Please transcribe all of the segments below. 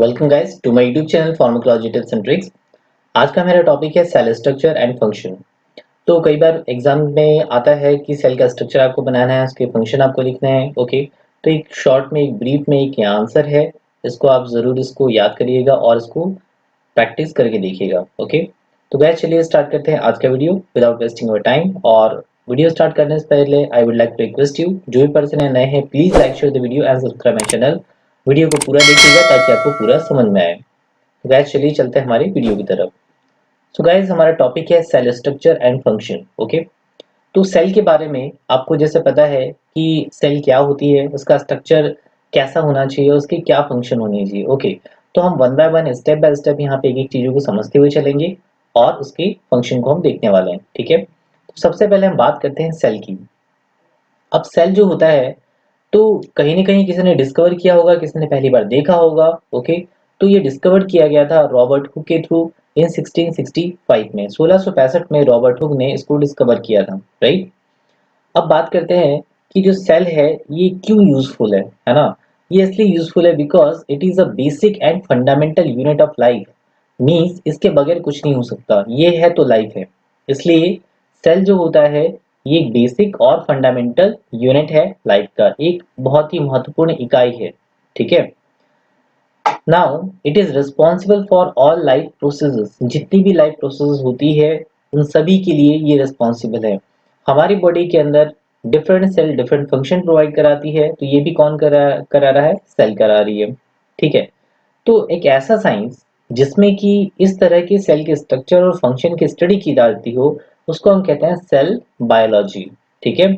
Welcome guys to my YouTube channel pharmacology tips and tricks. आज का मेरा topic है सेल स्ट्रक्चर एंड फंक्शन। तो कई बार एग्जाम में आता है कि सेल का स्ट्रक्चर आपको बनाना है, उसके फंक्शन आपको लिखने हैं। ओके, तो एक शॉर्ट में, एक ब्रीफ में एक आंसर है। इसको आप ज़रूर इसको याद करिएगा और इसको प्रैक्टिस करके देखिएगा। ओके, तो गाइस चलिए स्टार्ट करते हैं आज का video without wasting your time. और वीडियो स्टार्ट करने से पहले I would like to request you, जो भी पर्सन है नए हैं, please like share the video and subscribe my channel. Video को पूरा देखिएगा ताकि आपको पूरा समझ में आए। गाइस चलिए चलते हैं हमारी वीडियो की तरफ। सो गाइस हमारा टॉपिक है cell structure and function. Okay, तो सेल के बारे में आपको जैसे पता है कि सेल क्या होती है, उसका स्ट्रक्चर कैसा होना चाहिए, उसके क्या फंक्शन होने चाहिए। ओके, तो हम वन बाय स्टेप यहाँ पे एक एक चीजों को समझते हुए चलेंगे और उसके फंक्शन को हम देखने वाले हैं। ठीक है, तो सबसे पहले हम बात करते हैं सेल की। अब सेल जो होता है, तो कहीं न कहीं किसी ने डिस्कवर किया होगा, किसी ने पहली बार देखा होगा। ओके, तो ये डिस्कवर किया गया था रॉबर्ट हुक के थ्रू इन 1665 में। 1665 में रॉबर्ट हुक ने इसको डिस्कवर किया था, राइट? अब बात करते हैं कि जो सेल है ये क्यों यूज़फुल है ना? ये इसलिए यूज़फुल है because it is a basic and fundamental unit of life. Means इसके बगैर कुछ नहीं हो सकता। ये है तो लाइफ है। इसलिए सेल जो होता है ये एक बेसिक और फंडामेंटल यूनिट है लाइफ का, एक बहुत ही महत्वपूर्ण इकाई है। ठीक है? Now it is responsible for all life processes. जितनी भी लाइफ प्रोसेसेस होती है उन सभी के लिए ये रिस्पॉन्सिबल है। हमारी बॉडी के अंदर different cell different function provide कराती है, तो ये भी कौन करा रहा है? सेल करा रही है। ठीक है, तो एक ऐसा साइंस जिसमें कि इस तरह के सेल के स्ट्रक्चर और फंक्शन की स्टडी की जाती हो, उसको हम कहते हैं सेल बायोलॉजी। ठीक है,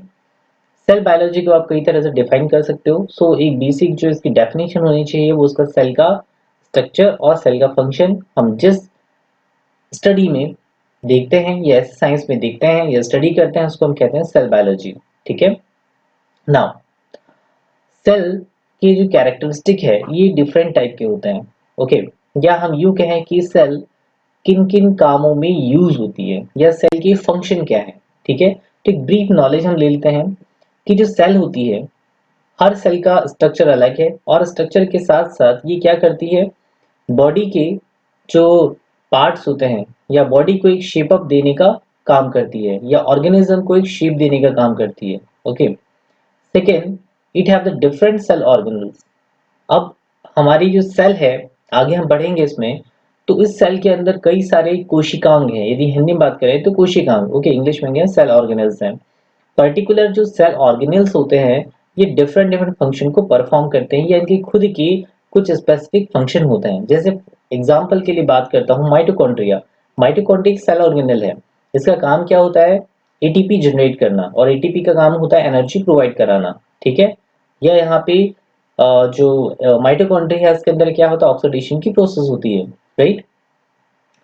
सेल बायोलॉजी को आप कई तरह से डिफाइन कर सकते हो। सो एक बेसिक जो इसकी डेफिनेशन होनी चाहिए वो उसका सेल का स्ट्रक्चर और सेल का फंक्शन हम जिस स्टडी में देखते हैं या ऐसे साइंस में देखते हैं या स्टडी करते हैं उसको हम कहते हैं सेल बायोलॉजी। ठीक है, नाउ सेल के जो कैरेक्टरिस्टिक है ये डिफरेंट टाइप के होते हैं। ओके, या हम यूं कहें कि सेल किन किन कामों में यूज होती है या सेल की फंक्शन क्या है। ठीक है, तो एक ब्रीफ नॉलेज हम ले लेते हैं कि जो सेल होती है, हर सेल का स्ट्रक्चर अलग है और स्ट्रक्चर के साथ साथ ये क्या करती है, बॉडी के जो पार्ट्स होते हैं या बॉडी को एक शेप अप देने का काम करती है या ऑर्गेनिज्म को एक शेप देने का काम करती है। Okay, second, it have the different cell organelles. अब हमारी जो सेल है, आगे हम बढ़ेंगे इसमें, तो इस सेल के अंदर कई सारे कोशिकांग हैं। यदि हिंदी में बात करें तो कोशिकांग, ओके, इंग्लिश में क्या सेल ऑर्गेनल्स हैं। पर्टिकुलर जो सेल ऑर्गेनल्स होते हैं ये डिफरेंट डिफरेंट फंक्शन को परफॉर्म करते हैं या इनकी खुद की कुछ स्पेसिफिक फंक्शन होते हैं। जैसे एग्जांपल के लिए बात करता हूँ, माइटोकॉन्ड्रिया। माइटोकॉन्ड्रिया एक सेल ऑर्गेनल है। इसका काम क्या होता है? एटीपी जनरेट करना, और एटीपी का काम होता है एनर्जी प्रोवाइड कराना। ठीक है, या यहाँ पे जो माइटोकॉन्ड्रिया है इसके अंदर क्या होता है? ऑक्सीडेशन की प्रोसेस होती है, राइट?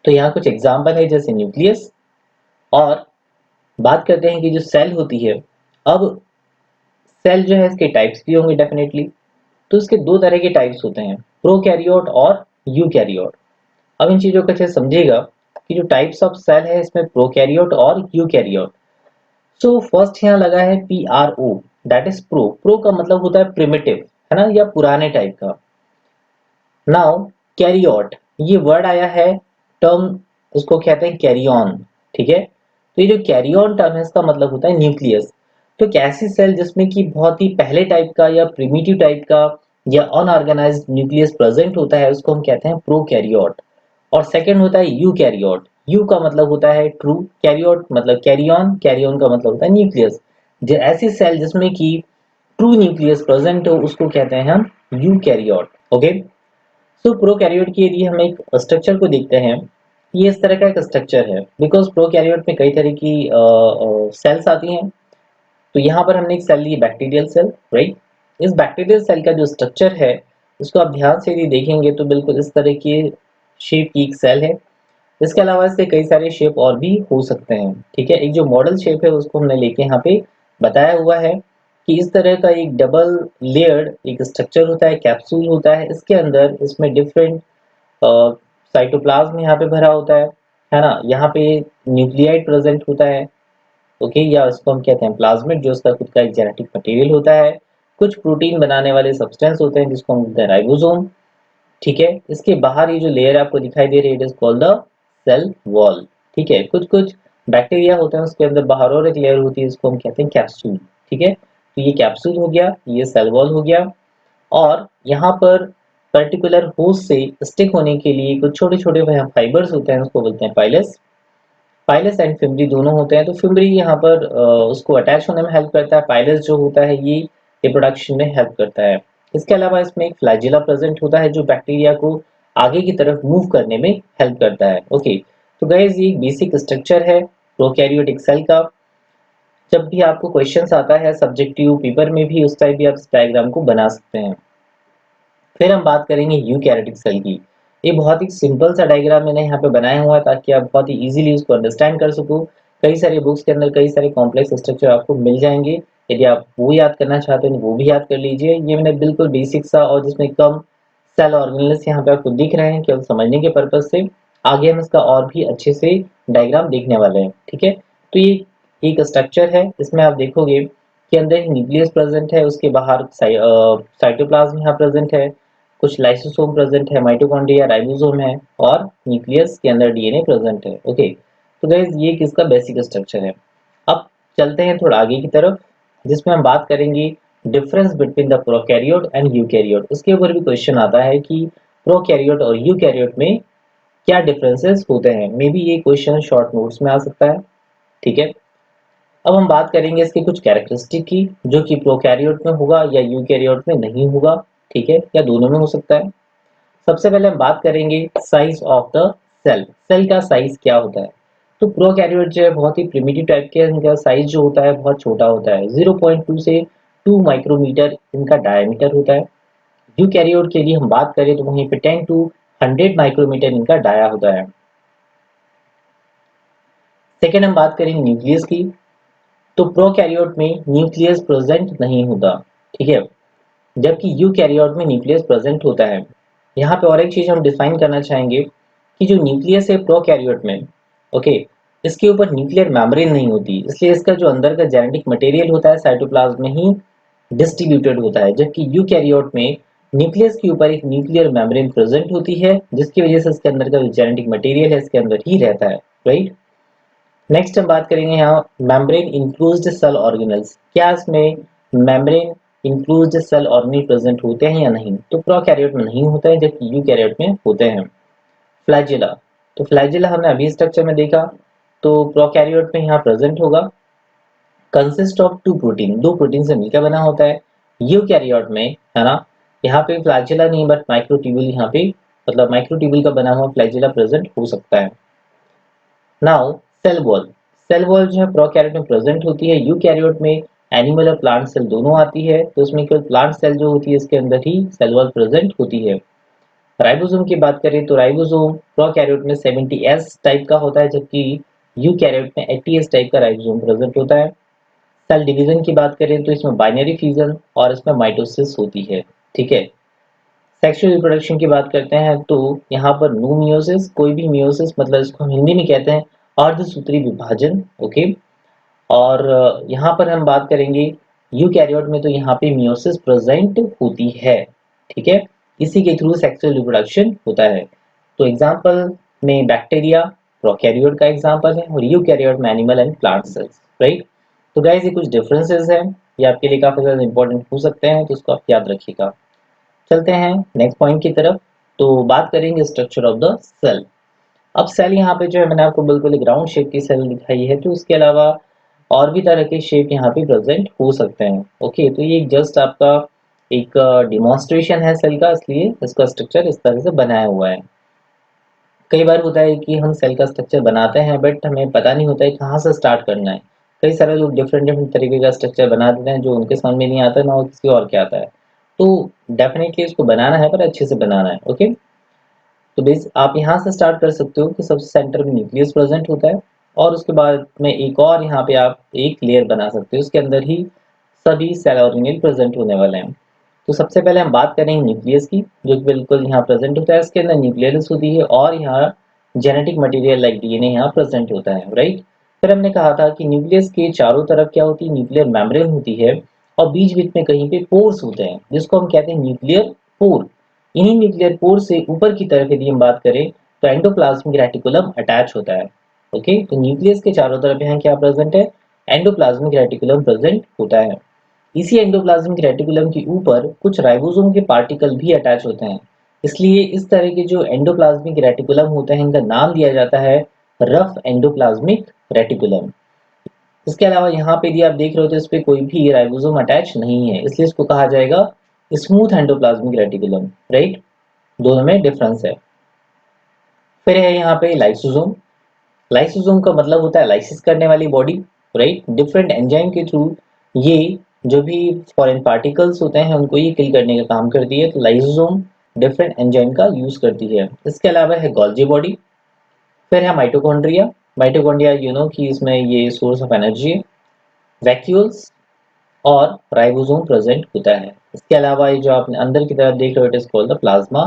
तो यहाँ कुछ एग्जाम्पल है जैसे न्यूक्लियस। और बात करते हैं कि जो सेल होती है, अब सेल जो है इसके टाइप्स भी होंगे डेफिनेटली। तो इसके दो तरह के टाइप्स होते हैं, प्रोकैरियोट और यूकैरियोट। अब इन चीजों को अच्छे से समझिएगा कि जो टाइप्स ऑफ सेल है इसमें प्रोकैरियोट और यूकैरियोट। सो फर्स्ट यहाँ लगा है PRO, that is pro. Pro का मतलब होता है प्रिमिटिव, है ना, या पुराने टाइप का। नाउ कैरियोट, ये वर्ड आया है, टर्म, उसको कहते हैं कैरियन। ठीक है, तो ये जो कैरियन टर्म है इसका मतलब होता है न्यूक्लियस। तो एक ऐसी सेल जिसमें कि बहुत ही पहले टाइप का या प्रिमिटिव टाइप का या अनऑर्गेनाइज्ड न्यूक्लियस प्रेजेंट होता है उसको हम कहते हैं प्रोकैरियोट। और सेकंड होता है यूकैरियोट। यू का मतलब होता है ट्रू, कैरियोट मतलब कैरियन, कैरियन का मतलब होता है न्यूक्लियस। जो ऐसी सेल जिसमें कि ट्रू न्यूक्लियस प्रेजेंट हो उसको कहते हैं हम यूकैरियोट। ओके, सो प्रोकैरियोट की यदि हम एक स्ट्रक्चर को देखते हैं, ये इस तरह का एक स्ट्रक्चर है। बिकॉज प्रोकैरियोट में कई तरह की सेल्स आती हैं। तो यहाँ पर हमने एक सेल ली, बैक्टीरियल सेल, राइट? इस बैक्टीरियल सेल का जो स्ट्रक्चर है इसको आप ध्यान से यदि देखेंगे तो बिल्कुल इस तरह की शेप की एक सेल है। इसके अलावा इसके कई सारे शेप और भी हो सकते हैं। ठीक है, एक जो मॉडल शेप है उसको हमने लेके यहाँ पे बताया हुआ है कि इस तरह का एक डबल लेयर्ड एक स्ट्रक्चर होता है, कैप्सूल होता है। इसके अंदर इसमें डिफरेंट साइटोप्लाज्म यहाँ पे भरा होता है ना। यहाँ पे न्यूक्लियाइड प्रेजेंट होता है। ओके, या इसको हम कहते हैं प्लाज्मिड, जो उसका खुद का एक जेनेटिक मटेरियल होता है। कुछ प्रोटीन बनाने वाले सब्सटेंस होते हैं जिसको हम कहते हैं राइबोसोम। ठीक है। इसके बाहर ये जो लेयर आपको दिखाई दे रही है, it is called the cell wall. ठीक है, कुछ कुछ बैक्टीरिया होते हैं उसके अंदर बाहर और एक लेयर होती है, इसको हम कहते हैं कैप्सूल। ठीक है, तो ये कैप्सूल हो गया, ये सेल वॉल हो गया। और यहाँ पर पर्टिकुलर होस्ट से स्टिक होने के लिए कुछ छोटे छोटे फाइबर्स होते हैं, उसको बोलते हैं पाइलस। पाइलस एंड फिम्बरी दोनों होते हैं। तो फिम्बरी यहाँ पर उसको अटैच होने में हेल्प करता है, पाइलस जो होता है ये रिप्रोडक्शन में हेल्प करता है। इसके अलावा इसमें एक फ्लैजिला प्रेजेंट होता है जो बैक्टीरिया को आगे की तरफ मूव करने में हेल्प करता है। ओके, तो गाइस ये बेसिक स्ट्रक्चर है प्रोकैरियोटिक सेल का। जब भी आपको क्वेश्चंस आता है सब्जेक्टिव पेपर में भी, उस टाइप भी आप इस डायग्राम को बना सकते हैं। फिर हम बात करेंगे यूकैरियोटिक सेल की। ये बहुत ही सिंपल सा डायग्राम मैंने यहाँ पे बनाया हुआ है ताकि आप बहुत ही इजीली उसको अंडरस्टैंड कर सको। कई सारे बुक्स के अंदर कई सारे कॉम्प्लेक्स स्ट्रक्चर आपको मिल जाएंगे। यदि आप वो याद करना चाहते हैं तो वो भी याद कर लीजिए। ये मैंने बिल्कुल बेसिक सा और जिसमें कम सेल ऑर्गेनेल्स यहाँ पे आपको दिख रहे हैं केवल समझने के पर्पज से। आगे हम इसका और भी अच्छे से डायग्राम देखने वाले हैं। ठीक है, तो ये एक स्ट्रक्चर है, इसमें आप देखोगे कि अंदर एक न्यूक्लियस प्रेजेंट है, उसके बाहर साइटोप्लाज्म यहाँ प्रेजेंट है, कुछ लाइसोसोम प्रेजेंट है, माइटोकॉन्ड्रिया, राइबोसोम है और न्यूक्लियस के अंदर डीएनए प्रेजेंट है। ओके, तो गाइस ये किसका बेसिक स्ट्रक्चर है। अब चलते हैं थोड़ा आगे की तरफ, जिसमें हम बात करेंगे difference between the prokaryote and eukaryote. उसके ऊपर भी क्वेश्चन आता है कि प्रोकैरियोट और यूकैरियोट में क्या डिफरेंसेस होते हैं। मे बी ये क्वेश्चन शॉर्ट नोट्स में आ सकता है। ठीक है, अब हम बात करेंगे इसके कुछ कैरेक्टरिस्टिक की, जो कि प्रोकैरियोट में होगा या यूकैरियोट में नहीं होगा। ठीक है, या दोनों में हो सकता है। सबसे पहले हम बात करेंगे size of the cell. Cell का साइज क्या होता है। तो प्रोकैरियोट जो है बहुत ही प्रिमिटिव टाइप के, इनका साइज जो होता है बहुत छोटा होता है, 0.2 से 2 माइक्रोमीटर इनका डायमीटर होता है। यूकैरियोट के लिए हम बात करें तो वहीं पे 10 टू 100 माइक्रोमीटर इनका डाया होता है। सेकेंड हम बात करेंगे न्यूक्लियस की। तो प्रोकैरियोट में न्यूक्लियस प्रेजेंट नहीं होता। ठीक है, जबकि यूकैरियोट में न्यूक्लियस प्रेजेंट होता है। यहाँ पे और एक चीज हम डिफाइन करना चाहेंगे कि जो न्यूक्लियस है प्रोकैरियोट में, ओके, इसके ऊपर न्यूक्लियर मेम्ब्रेन नहीं होती, इसलिए इसका जो अंदर का जेनेटिक मटेरियल होता है साइटोप्लाज्म में ही डिस्ट्रीब्यूटेड होता है। जबकि यूकैरियोट में न्यूक्लियस के ऊपर एक न्यूक्लियर मेम्ब्रेन प्रेजेंट होती है, जिसकी वजह से इसके अंदर का जो जेनेटिक मटेरियल है इसके अंदर ही रहता है। राइट, नेक्स्ट हम बात करेंगे यहाँ मेम्ब्रेन इंक्लूज्ड सेल ऑर्गेनल्स। क्या इसमें membrane included cell organelle present होते हैं या नहीं। तो प्रोकैरियोट में नहीं होता है, जबकि यूकैरियोट में होते हैं। फ्लैजिला, तो फ्लैजिला हमने अभी स्ट्रक्चर में देखा, तो प्रोकैरियोट में यहाँ प्रेजेंट होगा। कंसिस्ट ऑफ टू प्रोटीन, दो प्रोटीन से मिलकर बना होता है। यूकैरियोट में, है ना, यहाँ पे फ्लैजिला नहीं बट माइक्रोट्यूब्यूल, यहाँ पे मतलब माइक्रोट्यूब्यूल का बना हुआ फ्लैजिला प्रेजेंट हो सकता है। Now cell wall, cell wall जो है प्रोकैरियोट में प्रेजेंट होती है, यूकैरियोट में एनिमल और प्लांट सेल दोनों आती है, तो उसमें केवल प्लांट सेल जो होती है इसके अंदर ही सेल वॉल प्रेजेंट होती है। राइबोसोम की बात करें तो राइबोसोम प्रोकैरियोट में 70s टाइप का होता है, जबकि यूकैरियोट में 80s टाइप का राइबोसोम प्रेजेंट होता है। सेल डिवीजन की बात करें तो इसमें बाइनरी फ्यूजन और इसमें माइटोसिस होती है। ठीक है, सेक्सुअल रिप्रोडक्शन की बात करते हैं तो यहाँ पर नो मियोसिस, कोई भी मियोसिस मतलब इसको हम हिंदी में कहते हैं अर्धसूत्री विभाजन। ओके, और यहाँ पर हम बात करेंगे यूकैरियोट में, तो यहाँ पे मियोसिस प्रेजेंट होती है। ठीक है, इसी के थ्रू सेक्सुअल रिप्रोडक्शन होता है। तो एग्जाम्पल में बैक्टीरिया प्रोकैरियोट का एग्जाम्पल है, और यूकैरियोट में animal and plant cells. Right, तो गाइस ये कुछ डिफरेंसेस हैं, ये आपके लिए काफी ज्यादा इंपॉर्टेंट हो सकते हैं, तो उसको आप याद रखिएगा। चलते हैं नेक्स्ट पॉइंट की तरफ, तो बात करेंगे स्ट्रक्चर ऑफ द सेल। अब सेल यहाँ पे जो है मैंने आपको बिल्कुल एक राउंड शेप की सेल दिखाई है, तो इसके अलावा और भी तरह के शेप यहाँ पे प्रेजेंट हो सकते हैं। ओके, तो ये जस्ट आपका एक डिमॉन्स्ट्रेशन है सेल का, इसलिए इसका स्ट्रक्चर इस तरह से बनाया हुआ है। कई बार होता है कि हम सेल का स्ट्रक्चर बनाते हैं बट हमें पता नहीं होता है कहाँ से स्टार्ट करना है। कई सारे लोग डिफरेंट डिफरेंट तरीके का स्ट्रक्चर बना देते हैं जो उनके समझ में नहीं आता, ना वो किसी और के आता है। तो डेफिनेटली इसको बनाना है पर अच्छे से बनाना है। ओके, तो बेस आप यहाँ से स्टार्ट कर सकते हो कि सबसे सेंटर में न्यूक्लियस प्रेजेंट होता है, और उसके बाद में एक और यहाँ पे आप एक लेयर बना सकते हो, उसके अंदर ही सभी सेल ऑर्गेनेल प्रेजेंट होने वाले हैं। तो सबसे पहले हम बात करेंगे न्यूक्लियस की, जो कि बिल्कुल यहाँ प्रेजेंट होता है, इसके अंदर न्यूक्लियस होती है और यहाँ जेनेटिक मटेरियल लाइक डीएनए यहाँ प्रेजेंट होता है। राइट, फिर हमने कहा था कि न्यूक्लियस के चारों तरफ क्या होती है, न्यूक्लियर मेम्ब्रेन होती है, और बीच बीच में कहीं पे पोर्स होते हैं जिसको हम कहते हैं न्यूक्लियर पोर। इन्हीं न्यूक्लियर पोर से ऊपर की तरफ यदि हम बात करें तो एंडोप्लाज्मिक रेटिकुलम अटैच होता है। ओके, तो न्यूक्लियस के चारों तरफ यहाँ क्या प्रेजेंट है, एंडोप्लाज्मिक रेटिकुलम प्रेजेंट होता है। इसी एंडोप्लाज्मिक रेटिकुलम के ऊपर कुछ राइबोसोम के पार्टिकल भी अटैच होते हैं। इसलिए इस तरह के जो एंडोप्लाज्मिक रेटिकुलम होते हैं इनका नाम दिया जाता है रफ एंडोप्लाज्मिक रेटिकुलम। इसके अलावा यहाँ पे यदि आप देख रहे हो तो इस पे कोई भी राइबोसोम अटैच नहीं है, इसलिए इसको कहा जाएगा स्मूथ एंडोप्लाज्मिक रेटिकुलम। राइट, दोनों में डिफरेंस है। फिर है यहाँ पे लाइसोसोम। लाइसोसोम का मतलब होता है लाइसिस करने वाली बॉडी। राइट, डिफरेंट एंजाइम के थ्रू ये जो भी फॉरेन पार्टिकल्स होते हैं उनको ये किल करने का काम करती है। तो लाइसोसोम डिफरेंट एंजाइम का यूज करती है। इसके अलावा है गोल्जी बॉडी। फिर है माइटोकॉन्ड्रिया। माइटोकॉन्ड्रिया यू नो कि इसमें ये सोर्स ऑफ एनर्जी है। वैक्यूल्स और राइबोसोम प्रेजेंट होता है। इसके अलावा ये जो आप अंदर की तरफ देख रहे हो it is called the plasma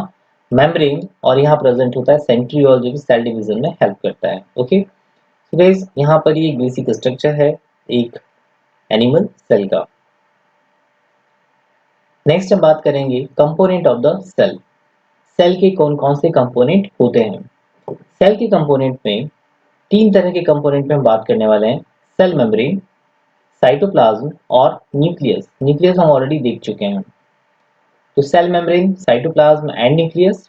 membrane, और यहाँ प्रेजेंट होता है सेंट्रियोल जो कि सेल डिवीजन में हेल्प करता है। ओके, तो गाइस यहाँ पर ये बेसिक स्ट्रक्चर है एक एनिमल सेल का। नेक्स्ट हम बात करेंगे component of the cell. Cell के कौन कौन से कंपोनेंट होते हैं। सेल के कंपोनेंट में तीन तरह के कंपोनेंट में हम बात करने वाले हैं, सेल मेम्ब्रेन, साइटोप्लाज्म और न्यूक्लियस। न्यूक्लियस हम ऑलरेडी देख चुके हैं। तो cell membrane, cytoplasm and nucleus.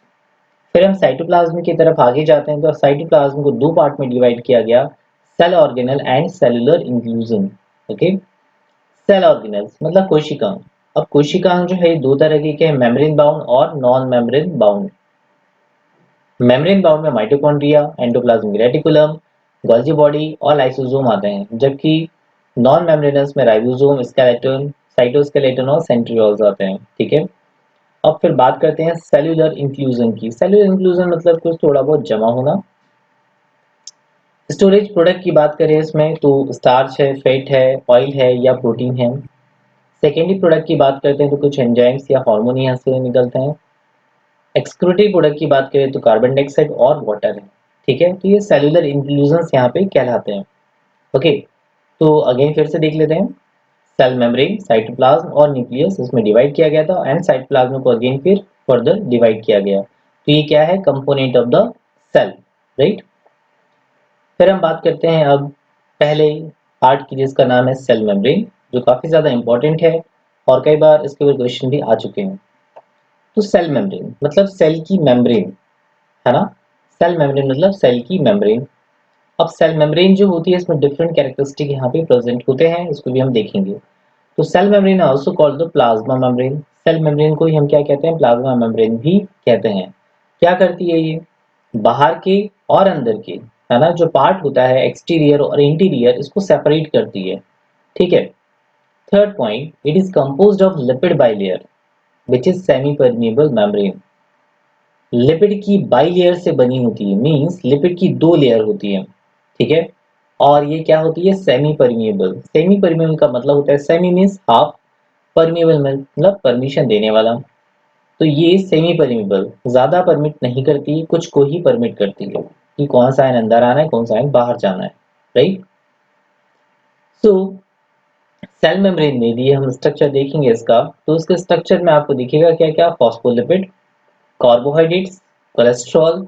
फिर हम साइटोप्लाज्म की तरफ आगे जाते हैं तो साइटोप्लाज्म को दो पार्ट में डिवाइड किया गया, cell organelle and cellular inclusion. Okay, cell organelles मतलब कोशिकांग। अब कोशिकांग जो है दो तरह के हैं, मेम्ब्रेन बाउंड और non membrane bound. Membrane bound में mitochondria, endoplasmic reticulum, Golgi body और लाइसोसोम आते हैं, जबकि नॉन मेम्ब्रेनस में राइबोसोम, स्केलेटन, साइटोस्केलेटन और सेंट्रियोल्स आते हैं। ठीक है, अब फिर बात करते हैं सेल्यूलर इंक्लूजन की। सेल्यूलर इंक्लूजन मतलब कुछ थोड़ा बहुत जमा होना। स्टोरेज प्रोडक्ट की बात करें इसमें तो स्टार्च है, फैट है, ऑयल है या प्रोटीन है। सेकेंडरी प्रोडक्ट की बात करते हैं तो कुछ एंजाइम्स या हार्मोन यहाँ से निकलते हैं। एक्सक्रीटरी प्रोडक्ट की बात करें तो कार्बन डाइऑक्साइड और वाटर है। ठीक है, तो ये सेल्यूलर इंक्लूजन यहाँ पे कहलाते हैं। ओके, तो अगेन फिर से देख लेते हैं। सेल मेम्ब्रेन, साइटोप्लाज्म और न्यूक्लियस इसमें डिवाइड किया गया था एंड साइटोप्लाज्म को अगेन फिर फर्दर डिवाइड किया गया। तो ये क्या है, component of the cell. Right, फिर हम बात करते हैं अब पहले पार्ट की जिसका नाम है सेल मेम्ब्रेन, जो काफी ज्यादा इंपॉर्टेंट है और कई बार इसके ऊपर क्वेश्चन भी आ चुके हैं। तो सेल मेम्ब्रेन मतलब सेल की मेम्ब्रेन, है ना। सेल मेम्ब्रेन मतलब सेल की मेम्ब्रेन। अब सेल मेम्ब्रेन जो होती है इसमें डिफरेंट कैरेक्टरिस्टिक यहाँ पे प्रेजेंट होते हैं, इसको भी हम देखेंगे। तो cell membrane also called the plasma membrane. Cell membrane को ही हम क्या कहते हैं, प्लाज्मा मेम्ब्रेन भी कहते हैं। क्या करती है ये, बाहर के और अंदर के, है ना, जो पार्ट होता है एक्सटीरियर और इंटीरियर, इसको सेपरेट करती है। ठीक है। Third point, it is composed of lipid bilayer which is semi permeable membrane. Lipid की बाइलेयर से बनी होती है, मींस लिपिड की दो लेयर होती है। ठीक है, और ये क्या होती है, सेमी परमिएबल। सेमी परमिएबल का मतलब होता है, सेमी मींस हाफ, परमिएबल मतलब परमिशन देने वाला। तो ये सेमी परमिएबल ज्यादा परमिट नहीं करती, कुछ को ही परमिट करती है कि कौन सा आयन अंदर आना है, कौन सा आयन बाहर जाना है। राइट, सो सेल मेम्ब्रेन में भी हम स्ट्रक्चर देखेंगे इसका, तो उसके स्ट्रक्चर में आपको दिखेगा क्या क्या, phospholipid, carbohydrates, cholesterol,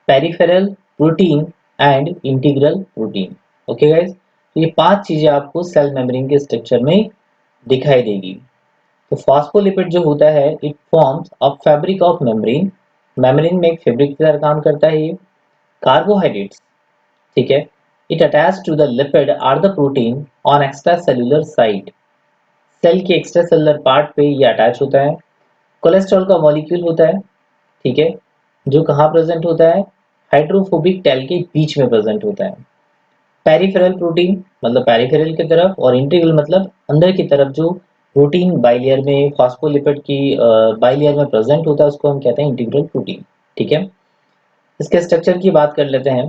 peripheral protein and integral protein. Okay guys, तो ये पांच चीजें आपको सेल मेम्ब्रेन के स्ट्रक्चर में दिखाई देगी। तो फॉस्फोलिपिड जो होता है it forms a fabric of membrane. Membrane में एक फैब्रिक की तरह काम करता है ये। कार्बोहाइड्रेट्स, ठीक है, it attach to the lipid or the protein on extra cellular side. Cell के एक्स्ट्रा सेल्यूलर पार्ट पे ये अटैच होता है। कोलेस्ट्रॉल का मॉलिक्यूल होता है, ठीक है, जो कहाँ प्रेजेंट होता है, हाइड्रोफोबिक टेल के बीच में प्रेजेंट होता है। पेरिफेरल प्रोटीन मतलब पेरिफेरल की तरफ, और इंटीग्रल मतलब अंदर की तरफ जो प्रोटीन बाइलेयर में फॉस्फोलिपिड की बाइलेयर में प्रेजेंट होता है उसको हम कहते हैं इंटीग्रल प्रोटीन। ठीक है, इसके स्ट्रक्चर की बात कर लेते हैं।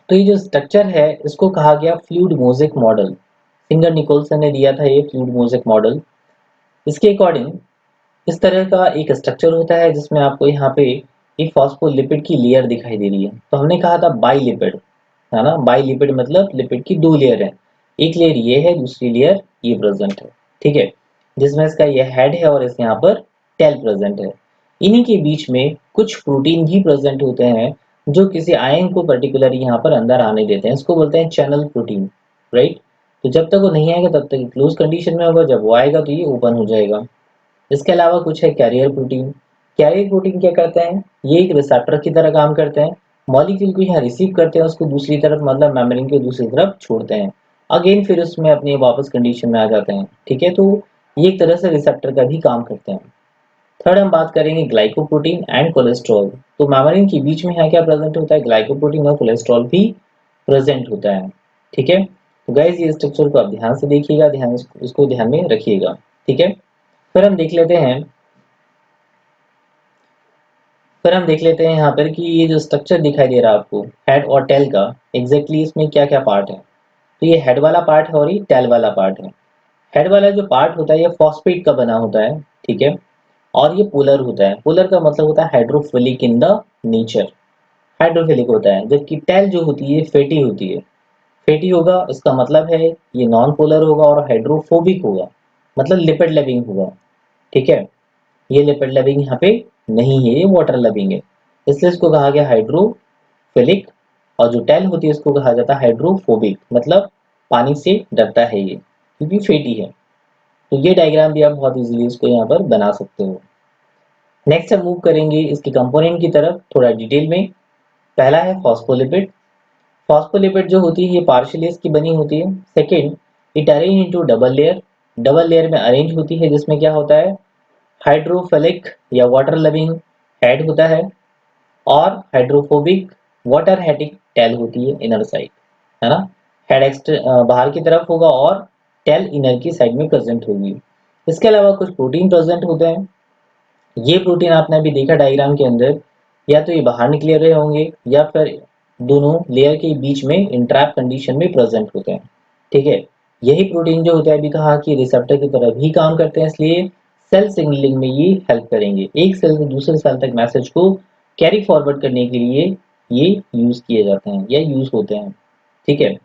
तो ये जो स्ट्रक्चर है इसको कहा गया fluid mosaic model. Singer Nicolson ने दिया था ये फ्लूइड मोज़ेक मॉडल। इसके अकॉर्डिंग इस तरह का एक स्ट्रक्चर होता है जिसमें आपको यहाँ पे एक फॉस्फोलिपिड की लेयर दिखाई दे रही है। तो हमने कहा था बाइलिपिड, है ना, बाइलिपिड मतलब लिपिड की दो लेयर है। एक लेयर ये है, दूसरी लेयर ये प्रेजेंट है। ठीक है, जिसमें इसका ये हेड है और इस यहाँ पर टेल प्रेजेंट है। इन्हीं के बीच में कुछ प्रोटीन भी प्रेजेंट होते हैं जो किसी आयन को पर्टिकुलर यहाँ पर अंदर आने देते हैं, इसको बोलते हैं चैनल प्रोटीन, राइट। तो जब तक वो नहीं आएगा तब तक क्लोज कंडीशन में होगा, जब वो आएगा तो ये ओपन हो जाएगा। इसके अलावा कुछ है कैरियर प्रोटीन। कैरियर प्रोटीन क्या करते हैं, ये एक रिसेप्टर की तरह काम करते हैं, मॉलिक्यूल को यहाँ रिसीव करते हैं, उसको दूसरी तरफ मतलब मेम्ब्रेन के दूसरी तरफ छोड़ते हैं, अगेन फिर उसमें अपनी वापस कंडीशन में आ जाते हैं, ठीक है। तो ये एक तरह से रिसेप्टर का भी काम करते हैं। थर्ड हम बात करेंगे ग्लाइकोप्रोटीन एंड कोलेस्ट्रॉल। तो मेम्ब्रेन के बीच में यहाँ क्या प्रेजेंट होता है, ग्लाइकोप्रोटीन और कोलेस्ट्रॉल भी प्रेजेंट होता है, ठीक है। तो गाइस ये स्ट्रक्चर को आप ध्यान से देखिएगा, ध्यान इसको ध्यान में रखिएगा, ठीक है। फिर हम देख लेते हैं फिर हम देख लेते हैं यहाँ पर कि ये जो स्ट्रक्चर दिखाई दे रहा है आपको हेड और टेल का, एग्जैक्टली इसमें क्या क्या पार्ट है। तो ये हेड वाला पार्ट है और ये टेल वाला पार्ट है। हेड वाला जो पार्ट होता है ये फॉस्फेट का बना होता है, ठीक है। और ये पोलर होता है, पोलर का मतलब होता है hydrophilic in the nature, hydrophilic होता है। जबकि टेल जो होती है फैटी होती है, फैटी होगा इसका मतलब है ये नॉन पोलर होगा और हाइड्रोफोबिक होगा, मतलब लिपिड लविंग होगा, ठीक है। ये लिपिड लविंग यहाँ पे नहीं है, ये वाटर लविंग है, इसलिए इसको कहा गया हाइड्रोफिलिक। और जो टेल होती है इसको कहा जाता है हाइड्रोफोबिक, मतलब पानी से डरता है ये, क्योंकि फैटी है। तो ये डायग्राम भी आप बहुत इजीली इसको यहाँ पर बना सकते हो। नेक्स्ट हम मूव करेंगे इसके कंपोनेंट की तरफ थोड़ा डिटेल में। पहला है फॉस्फोलिपिड। फॉस्फोलिपिड जो होती है ये पार्शियली इसकी बनी होती है। Second, it arrange into double layer, double layer में अरेंज होती है, जिसमें क्या होता है हाइड्रोफिलिक या वाटर लविंग हेड होता है और हाइड्रोफोबिक वाटर हेटिक टेल होती है इनर साइड, है ना। हेड बाहर की तरफ होगा और टेल इनर की साइड में प्रेजेंट होगी। इसके अलावा कुछ प्रोटीन प्रेजेंट होते हैं। ये प्रोटीन आपने अभी देखा डायग्राम के अंदर, या तो ये बाहर निकले रहे होंगे या फिर दोनों लेयर के बीच में इंट्रैप कंडीशन में प्रेजेंट होते हैं, ठीक है। यही प्रोटीन जो होता है अभी कहा कि रिसेप्टर की तरह भी काम करते हैं, इसलिए सेल सिग्नलिंग में ये हेल्प करेंगे, एक सेल से दूसरे सेल तक मैसेज को कैरी फॉरवर्ड करने के लिए ये यूज किए जाते हैं या यूज होते हैं, ठीक है।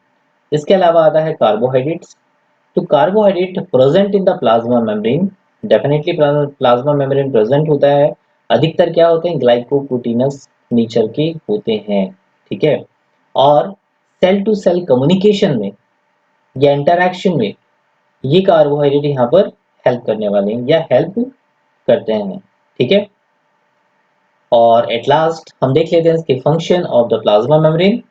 इसके अलावा आता है कार्बोहाइड्रेट्स। तो carbohydrate present in the plasma membrane, definitely plasma membrane present होता है। अधिकतर क्या होते हैं ग्लाइकोप्रोटीनस नेचर के होते हैं, ठीक है। और सेल टू सेल कम्युनिकेशन में या इंटरैक्शन में ये कार्बोहाइड्रेट यहाँ पर हेल्प करने वाले हैं या हेल्प करते हैं, ठीक है। और एट लास्ट हम देख लेते हैं इसके function of the plasma membrane.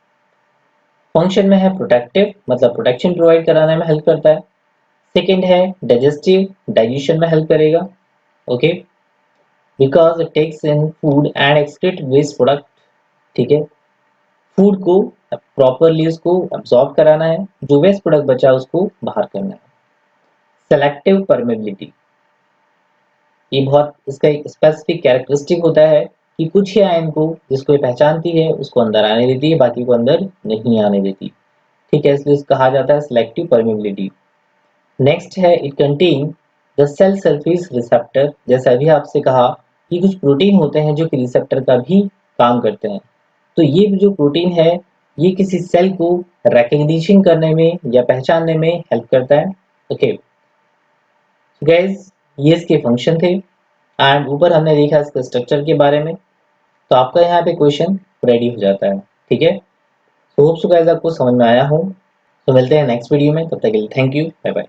Function में है प्रोटेक्टिव, मतलब प्रोटेक्शन प्रोवाइड कराने में हेल्प करता है। सेकेंड है डाइजेस्टिव, डाइजेशन में हेल्प करेगा, okay, because it takes in food and excrete waste product, ठीक है। फूड को प्रॉपरली उसको अब्सॉर्ब कराना है, जो वेस्ट प्रोडक्ट बचा है उसको बाहर करना है। सेलेक्टिव परमेबिलिटी, ये बहुत इसका एक स्पेसिफिक कैरेक्टरिस्टिक होता है कि कुछ ही आयन को जिसको ये पहचानती है उसको अंदर आने देती है, बाकी को अंदर नहीं आने देती, ठीक है, इसलिए कहा जाता है सिलेक्टिव परमेबिलिटी। नेक्स्ट है it contain the cell surface receptor. जैसा अभी आपसे कहा कि कुछ प्रोटीन होते हैं जो कि रिसेप्टर का भी काम करते हैं। तो ये जो प्रोटीन है ये किसी सेल को रिकग्निशन करने में या पहचानने में हेल्प करता है, ओके। गाइस ये इसके फंक्शन थे एंड ऊपर हमने देखा इसके स्ट्रक्चर के बारे में। तो आपका यहाँ पे क्वेश्चन रेडी हो जाता है, ठीक है। तो होप सो गाइस आपको समझ में आया हो। तो मिलते हैं नेक्स्ट वीडियो में, तब तक के लिए थैंक यू, बाय बाय।